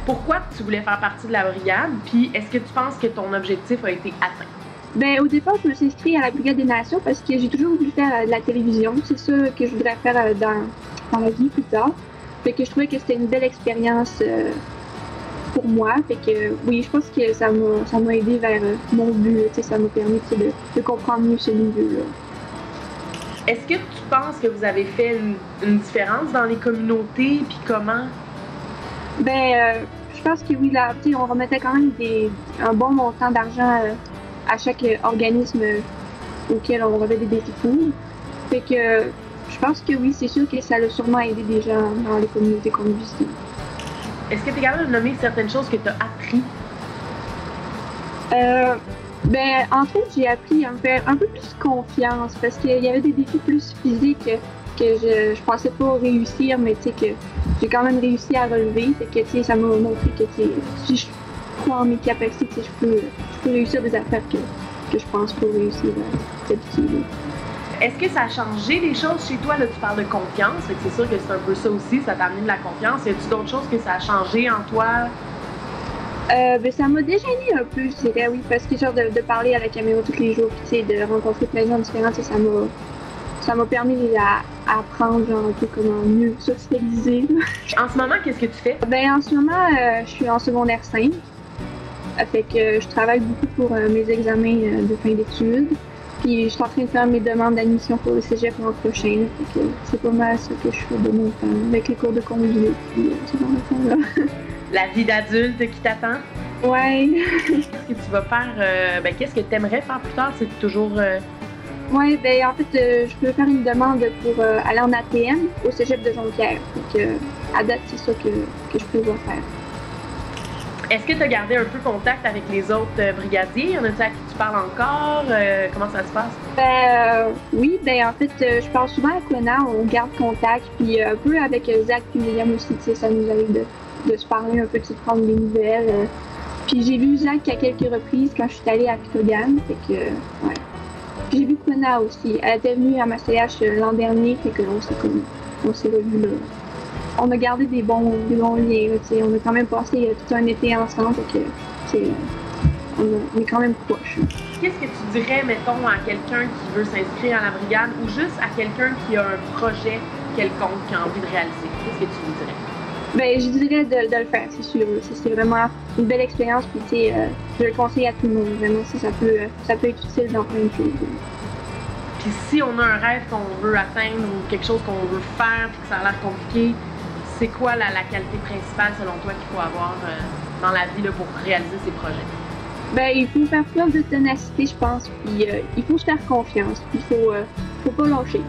Pourquoi tu voulais faire partie de la brigade? Puis est-ce que tu penses que ton objectif a été atteint? Ben, au départ, je me suis inscrite à la Brigade des Nations parce que j'ai toujours voulu faire de la télévision. C'est ça que je voudrais faire dans la vie plus tard. Fait que je trouvais que c'était une belle expérience pour moi. Fait que oui, je pense que ça m'a aidé vers mon but. Ça m'a permis de comprendre mieux ce milieu-là. Est-ce que tu penses que vous avez fait une différence dans les communautés? Puis comment? Ben, je pense que oui, là, on remettait quand même un bon montant d'argent à chaque organisme auquel on remettait des secours. Fait que je pense que oui, c'est sûr que ça a sûrement aidé des gens dans les communautés qu'on a visitées. Est-ce que tu es capable de nommer certaines choses que tu as appris? Ben, entre autres, j'ai appris à me faire un peu plus confiance parce qu'il y avait des défis plus physiques que je pensais pas réussir, mais tu sais que j'ai quand même réussi à relever. Fait que tu sais, ça m'a montré que si je crois en mes capacités, je peux réussir des affaires que je pense pas réussir d'habitude. Est-ce que ça a changé des choses chez toi? Là, tu parles de confiance, fait que c'est sûr que c'est un peu ça aussi, ça t'a amené de la confiance. Y a-t-il d'autres choses que ça a changé en toi? Ben, ça m'a dégêné un peu, je dirais, oui, parce que genre de parler à la caméra tous les jours, puis de rencontrer plein de gens différents, ça m'a permis à apprendre genre un peu comment mieux socialiser. En ce moment, qu'est-ce que tu fais? Ben, en ce moment, je suis en secondaire 5. Fait que je travaille beaucoup pour mes examens de fin d'études. Puis je suis en train de faire mes demandes d'admission pour le cégep l'an prochain. Fait que c'est pas mal ça que je fais de mon temps, avec les cours de conduite, puis ce genre de temps-là. La vie d'adulte qui t'attend? Ouais. Qu'est-ce que tu vas faire? Qu'est-ce que tu aimerais faire plus tard? C'est toujours... Ouais, ben en fait, je peux faire une demande pour aller en ATM au cégep de Jonquière. Fait que, à date, c'est ça que je peux faire. Est-ce que tu as gardé un peu contact avec les autres brigadiers? Y en a-t-il à qui tu parles encore? Comment ça se passe? Oui, en fait, je parle souvent à Cona, on garde contact, puis un peu avec Zach et William aussi, tu sais, ça nous arrive de se parler un peu, de prendre des nouvelles. Puis j'ai vu Zach à quelques reprises quand je suis allée à Pitogan, fait que, ouais. Puis j'ai vu Cona aussi, elle était venue à ma CH l'an dernier, fait qu'on s'est revus là. On a gardé des bons liens, tu sais, on a quand même passé tout un été ensemble, fait que, on est quand même proches. Qu'est-ce que tu dirais, mettons, à quelqu'un qui veut s'inscrire à la brigade ou juste à quelqu'un qui a un projet quelconque qu'il a envie de réaliser? Qu'est-ce que tu lui dirais? Ben, je dirais de le faire, c'est sûr. C'est vraiment une belle expérience, puis tu sais, je le conseille à tout le monde. Vraiment, ça peut être utile dans plein de choses. Puis si on a un rêve qu'on veut atteindre ou quelque chose qu'on veut faire puis que ça a l'air compliqué, c'est quoi la qualité principale selon toi qu'il faut avoir dans la vie là, pour réaliser ces projets? Ben, il faut faire preuve de ténacité, je pense, puis il faut se faire confiance, puis il faut pas lâcher.